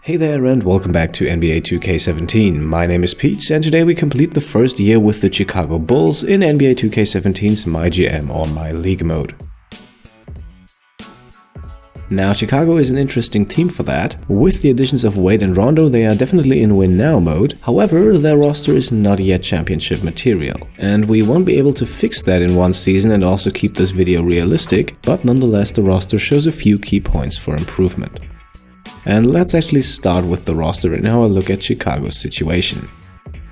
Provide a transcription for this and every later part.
Hey there and welcome back to NBA 2K17. My name is Pete and today we complete the first year with the Chicago Bulls in NBA 2K17's MyGM or MyLeague mode. Now, Chicago is an interesting team for that. With the additions of Wade and Rondo, they are definitely in win now mode. However, their roster is not yet championship material. And we won't be able to fix that in one season and also keep this video realistic, but nonetheless the roster shows a few key points for improvement. And let's actually start with the roster and have a look at Chicago's situation.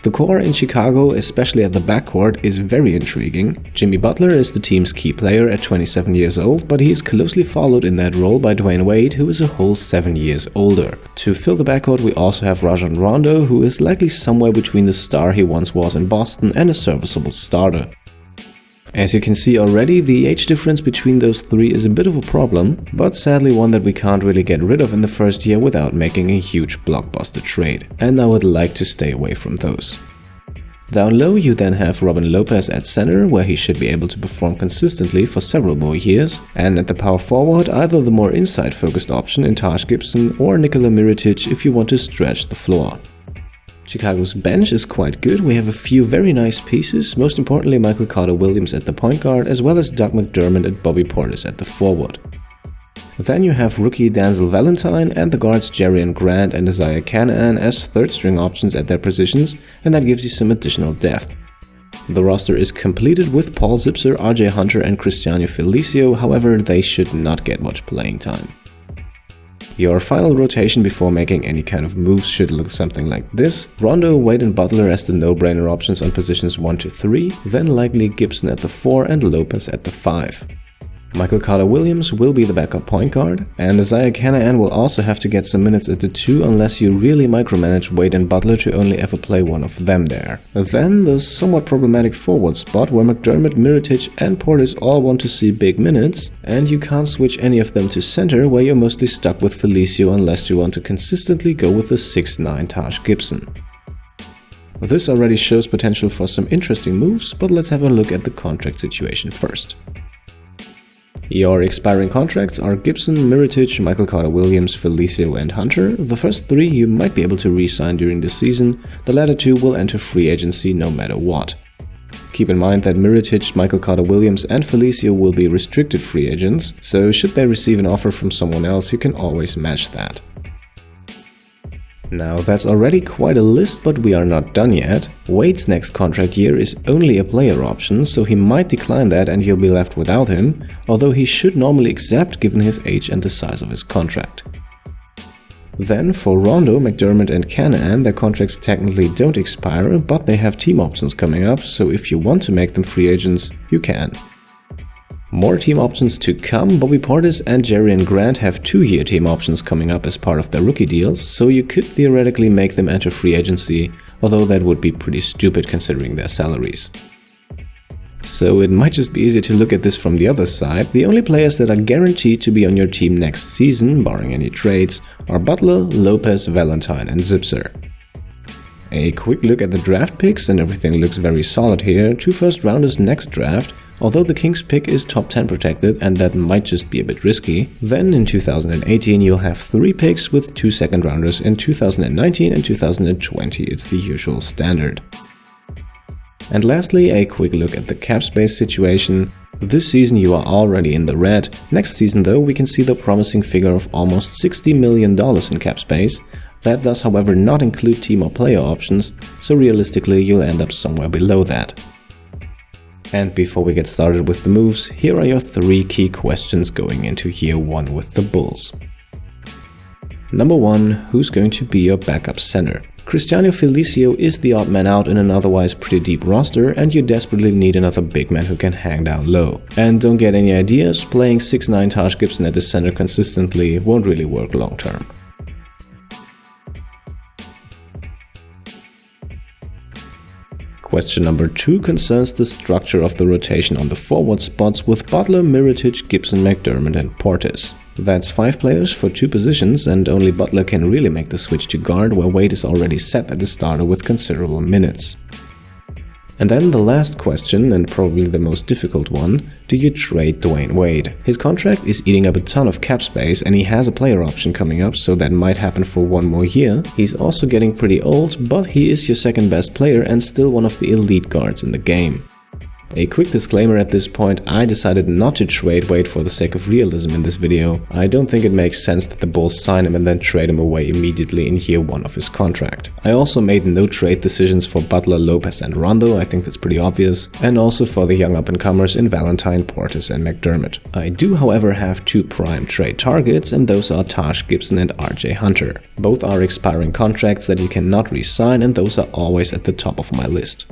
The core in Chicago, especially at the backcourt, is very intriguing. Jimmy Butler is the team's key player at 27 years old, but he is closely followed in that role by Dwyane Wade, who is a whole 7 years older. To fill the backcourt, we also have Rajon Rondo, who is likely somewhere between the star he once was in Boston and a serviceable starter. As you can see already, the age difference between those three is a bit of a problem, but sadly one that we can't really get rid of in the first year without making a huge blockbuster trade, and I would like to stay away from those. Down low you then have Robin Lopez at center, where he should be able to perform consistently for several more years, and at the power forward either the more inside focused option in GIBSON or MIROTIC if you want to stretch the floor. Chicago's bench is quite good. We have a few very nice pieces, most importantly Michael Carter-Williams at the point guard, as well as Doug McDermott and Bobby Portis at the forward. Then you have rookie Denzel Valentine and the guards Jerian Grant and Isaiah Canaan as third string options at their positions, and that gives you some additional depth. The roster is completed with Paul Zipser, RJ Hunter and Cristiano Felicio, however they should not get much playing time. Your final rotation before making any kind of moves should look something like this. Rondo, Wade and Butler as the no-brainer options on positions 1 to 3, then likely Gibson at the 4 and Lopez at the 5. Michael Carter-Williams will be the backup point guard, and Isaiah Canaan will also have to get some minutes at the 2 unless you really micromanage Wade and Butler to only ever play one of them there. Then the somewhat problematic forward spot where McDermott, MIROTIC and Portis all want to see big minutes, and you can't switch any of them to center where you're mostly stuck with Felicio unless you want to consistently go with the 6'9" GIBSON. This already shows potential for some interesting moves, but let's have a look at the contract situation first. Your expiring contracts are Gibson, MIROTIC, Michael Carter-Williams, Felicio and Hunter. The first 3 you might be able to re-sign during the season, the latter 2 will enter free agency no matter what. Keep in mind that MIROTIC, Michael Carter-Williams and Felicio will be restricted free agents, so should they receive an offer from someone else you can always match that. Now that's already quite a list, but we are not done yet. Wade's next contract year is only a player option, so he might decline that and you'll be left without him, although he should normally accept given his age and the size of his contract. Then for Rondo, McDermott and Canaan, their contracts technically don't expire, but they have team options coming up, so if you want to make them free agents, you can. More team options to come. Bobby Portis and Jerian Grant have 2-year team options coming up as part of their rookie deals, so you could theoretically make them enter free agency, although that would be pretty stupid considering their salaries. So it might just be easier to look at this from the other side. The only players that are guaranteed to be on your team next season, barring any trades, are Butler, Lopez, Valentine and Zipser. A quick look at the draft picks and everything looks very solid here. 2 first rounders next draft, although the Kings pick is top 10 protected and that might just be a bit risky. Then in 2018 you'll have 3 picks with 2 second rounders in 2019 and 2020, it's the usual standard. And lastly, a quick look at the cap space situation. This season you are already in the red. Next season though we can see the promising figure of almost $60 million in cap space. That does however not include team or player options, so realistically you'll end up somewhere below that. And before we get started with the moves, here are your 3 key questions going into year 1 with the Bulls. Number 1, who's going to be your backup center? Cristiano Felicio is the odd man out in an otherwise pretty deep roster, and you desperately need another big man who can hang down low. And don't get any ideas, playing 6'9" Taj Gibson at the center consistently won't really work long term. Question number 2 concerns the structure of the rotation on the forward spots with Butler, MIROTIC, Gibson, McDermott and Portis. That's 5 players for 2 positions, and only Butler can really make the switch to guard, where Wade is already set at the starter with considerable minutes. And then the last question, and probably the most difficult one, do you trade Dwyane Wade? His contract is eating up a ton of cap space and he has a player option coming up, so that might happen for one more year. He's also getting pretty old, but he is your second best player and still one of the elite guards in the game. A quick disclaimer at this point, I decided not to trade Wade for the sake of realism in this video. I don't think it makes sense that the Bulls sign him and then trade him away immediately in year 1 of his contract. I also made no trade decisions for Butler, Lopez and Rondo, I think that's pretty obvious, and also for the young up-and-comers in Valentine, Portis and McDermott. I do however have 2 prime trade targets, and those are Taj Gibson and RJ Hunter. Both are expiring contracts that you cannot re-sign, and those are always at the top of my list.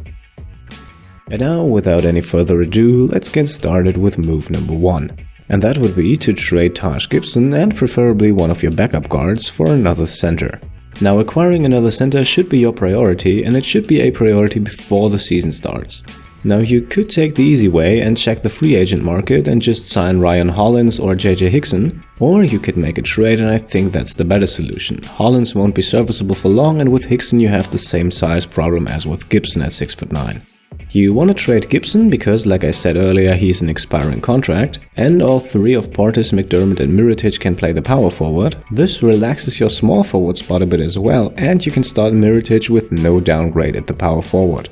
And now, without any further ado, let's get started with move number 1. And that would be to trade Taj Gibson and preferably one of your backup guards for another center. Now, acquiring another center should be your priority, and it should be a priority before the season starts. Now, you could take the easy way and check the free agent market and just sign Ryan Hollins or JJ Hickson, or you could make a trade, and I think that's the better solution. Hollins won't be serviceable for long, and with Hickson you have the same size problem as with Gibson at 6'9". You want to trade Gibson because, like I said earlier, he's an expiring contract, and all 3 of Portis, McDermott and MIROTIC can play the power forward. This relaxes your small forward spot a bit as well, and you can start MIROTIC with no downgrade at the power forward.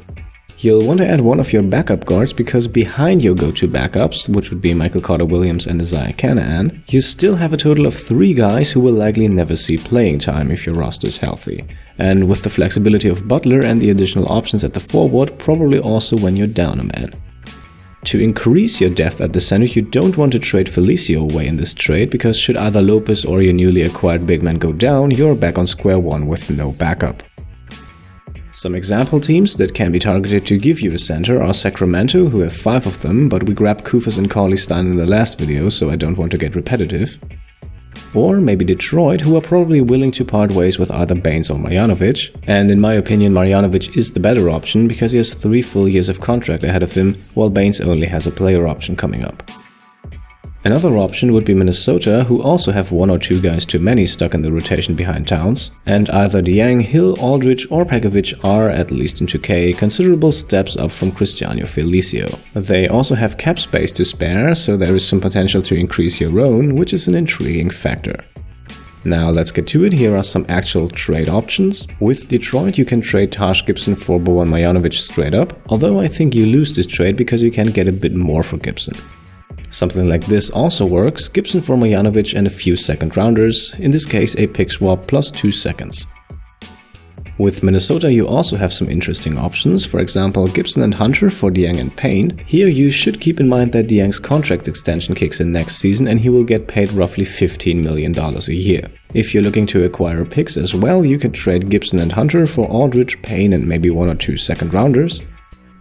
You'll want to add one of your backup guards because behind your go-to backups, which would be Michael Carter-Williams and Isaiah Canaan, you still have a total of 3 guys who will likely never see playing time if your roster is healthy. And with the flexibility of Butler and the additional options at the forward, probably also when you're down a man. To increase your depth at the center, you don't want to trade Felicio away in this trade, because should either Lopez or your newly acquired big man go down, you're back on square one with no backup. Some example teams that can be targeted to give you a center are Sacramento, who have 5 of them, but we grabbed Kufas and Cauley-Stein in the last video, so I don't want to get repetitive. Or maybe Detroit, who are probably willing to part ways with either Baines or Marjanovic, and in my opinion Marjanovic is the better option because he has 3 full years of contract ahead of him, while Baines only has a player option coming up. Another option would be Minnesota, who also have 1 or 2 guys too many stuck in the rotation behind Towns, and either Dieng, Hill, Aldridge or Pekovic are, at least in 2K, considerable steps up from Cristiano Felicio. They also have cap space to spare, so there is some potential to increase your own, which is an intriguing factor. Now let's get to it. Here are some actual trade options. With Detroit you can trade Taj Gibson for Boban Marjanovic straight up, although I think you lose this trade because you can get a bit more for Gibson. Something like this also works, Gibson for Marjanovic and a few second rounders, in this case a pick swap plus 2 seconds. With Minnesota you also have some interesting options, for example Gibson and Hunter for Dieng and Payne. Here you should keep in mind that Dieng's contract extension kicks in next season and he will get paid roughly $15 million a year. If you're looking to acquire picks as well, you can trade Gibson and Hunter for Aldridge, Payne and maybe 1 or 2 second rounders.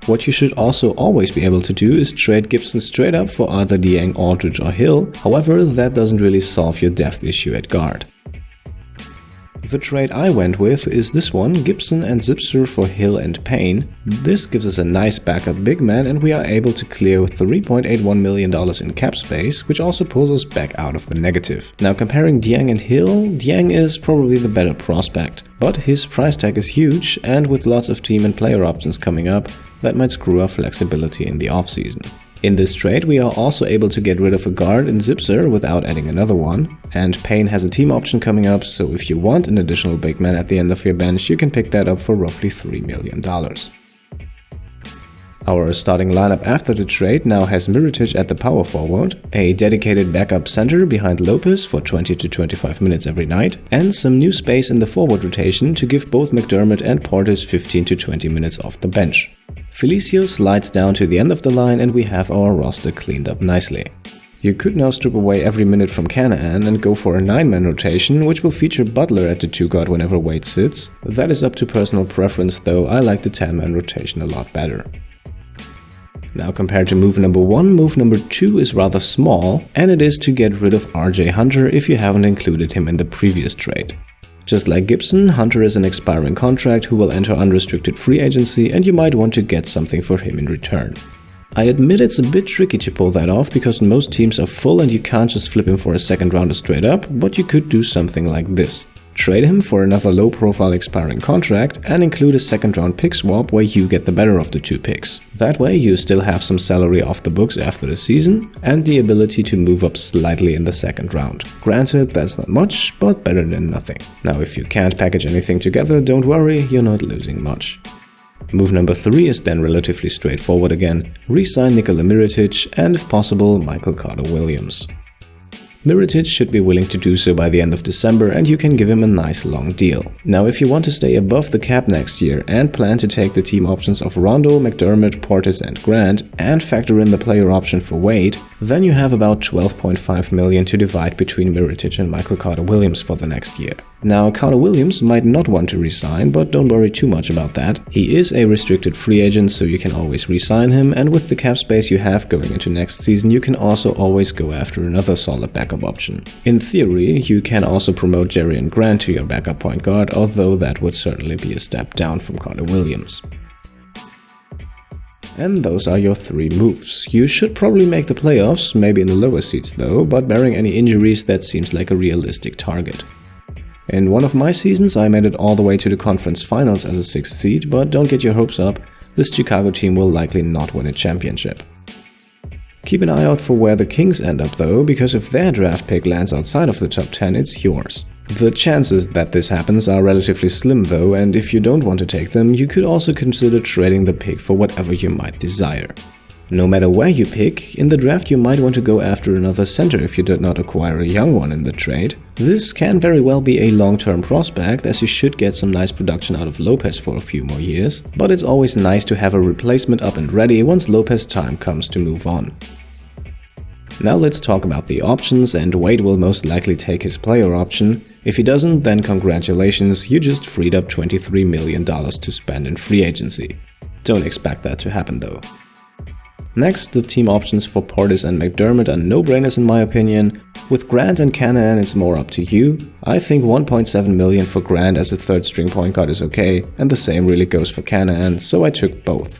What you should also always be able to do is trade Gibson straight up for either Dieng, Aldridge or Hill, however that doesn't really solve your depth issue at guard. The trade I went with is this one, Gibson and Zipser for Hill and Payne. This gives us a nice backup big man and we are able to clear $3.81 million in cap space, which also pulls us back out of the negative. Now comparing Dieng and Hill, Dieng is probably the better prospect, but his price tag is huge and with lots of team and player options coming up, that might screw our flexibility in the offseason. In this trade we are also able to get rid of a guard in Zipser without adding another one, and Payne has a team option coming up, so if you want an additional big man at the end of your bench you can pick that up for roughly $3 million. Our starting lineup after the trade now has MIROTIC at the power forward, a dedicated backup center behind Lopez for 20 to 25 minutes every night, and some new space in the forward rotation to give both McDermott and Portis 15 to 20 minutes off the bench. Felicio slides down to the end of the line and we have our roster cleaned up nicely. You could now strip away every minute from Canaan and go for a 9-man rotation, which will feature Butler at the 2 guard whenever Wade sits. That is up to personal preference though, I like the 10-man rotation a lot better. Now compared to move number 1, move number 2 is rather small, and it is to get rid of RJ Hunter if you haven't included him in the previous trade. Just like Gibson, Hunter is an expiring contract who will enter unrestricted free agency and you might want to get something for him in return. I admit it's a bit tricky to pull that off because most teams are full and you can't just flip him for a second rounder straight up, but you could do something like this. Trade him for another low-profile expiring contract and include a second-round pick swap where you get the better of the 2 picks. That way you still have some salary off the books after the season and the ability to move up slightly in the second round. Granted, that's not much, but better than nothing. Now, if you can't package anything together, don't worry, you're not losing much. Move number 3 is then relatively straightforward again. Re-sign Nikola MIROTIC and, if possible, Michael Carter-Williams. MIROTIC should be willing to do so by the end of December and you can give him a nice long deal. Now, if you want to stay above the cap next year and plan to take the team options of Rondo, McDermott, Portis and Grant and factor in the player option for Wade, then you have about 12.5 million to divide between MIROTIC and Michael Carter-Williams for the next year. Now, Carter-Williams might not want to resign, but don't worry too much about that. He is a restricted free agent, so you can always resign him, and with the cap space you have going into next season, you can also always go after another solid backup option. In theory, you can also promote Jerian Grant to your backup point guard, although that would certainly be a step down from Carter-Williams. And those are your 3 moves. You should probably make the playoffs, maybe in the lower seeds though, but barring any injuries, that seems like a realistic target. In one of my seasons, I made it all the way to the conference finals as a 6th seed, but don't get your hopes up, this Chicago team will likely not win a championship. Keep an eye out for where the Kings end up though, because if their draft pick lands outside of the top 10, it's yours. The chances that this happens are relatively slim though, and if you don't want to take them, you could also consider trading the pick for whatever you might desire. No matter where you pick, in the draft you might want to go after another center if you did not acquire a young one in the trade. This can very well be a long-term prospect, as you should get some nice production out of Lopez for a few more years, but it's always nice to have a replacement up and ready once Lopez's time comes to move on. Now let's talk about the options, and Wade will most likely take his player option. If he doesn't, then congratulations, you just freed up $23 million to spend in free agency. Don't expect that to happen though. Next, the team options for Portis and McDermott are no-brainers in my opinion. With Grant and Canaan, it's more up to you. I think 1.7 million for Grant as a third-string point guard is okay, and the same really goes for Canaan, so I took both.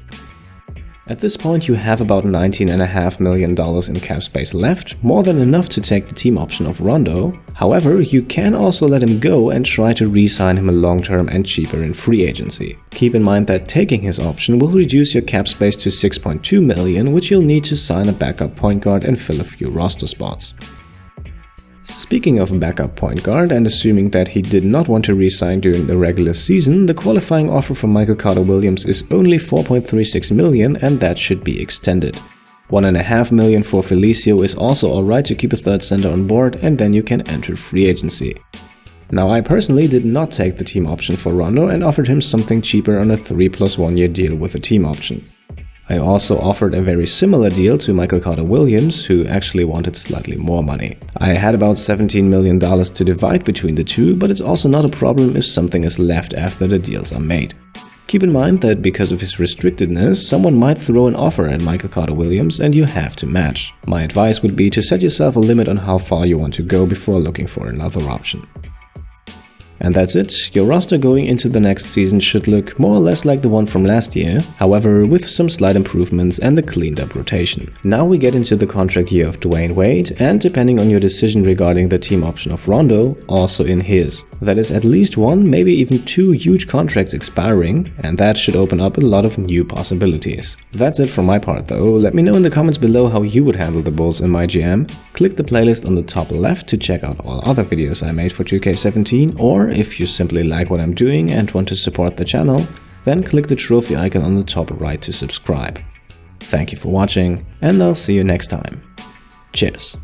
At this point, you have about $19.5 million in cap space left, more than enough to take the team option of Rondo. However, you can also let him go and try to re-sign him a long-term and cheaper in free agency. Keep in mind that taking his option will reduce your cap space to 6.2 million, which you'll need to sign a backup point guard and fill a few roster spots. Speaking of backup point guard, and assuming that he did not want to re-sign during the regular season, the qualifying offer for Michael Carter-Williams is only 4.36 million, and that should be extended. 1.5 million for Felicio is also alright to keep a third center on board, and then you can enter free agency. Now, I personally did not take the team option for Rondo and offered him something cheaper on a 3+1 year deal with a team option. I also offered a very similar deal to Michael Carter-Williams, who actually wanted slightly more money. I had about $17 million to divide between the two, but it's also not a problem if something is left after the deals are made. Keep in mind that because of his restrictedness, someone might throw an offer at Michael Carter-Williams and you have to match. My advice would be to set yourself a limit on how far you want to go before looking for another option. And that's it. Your roster going into the next season should look more or less like the one from last year, however with some slight improvements and a cleaned up rotation. Now we get into the contract year of Dwyane Wade, and depending on your decision regarding the team option of Rondo, also in his. That is at least 1, maybe even 2 huge contracts expiring, and that should open up a lot of new possibilities. That's it for my part though. Let me know in the comments below how you would handle the Bulls in MyGM. Click the playlist on the top left to check out all other videos I made for 2K17, or if you simply like what I'm doing and want to support the channel, then click the trophy icon on the top right to subscribe. Thank you for watching, and I'll see you next time. Cheers!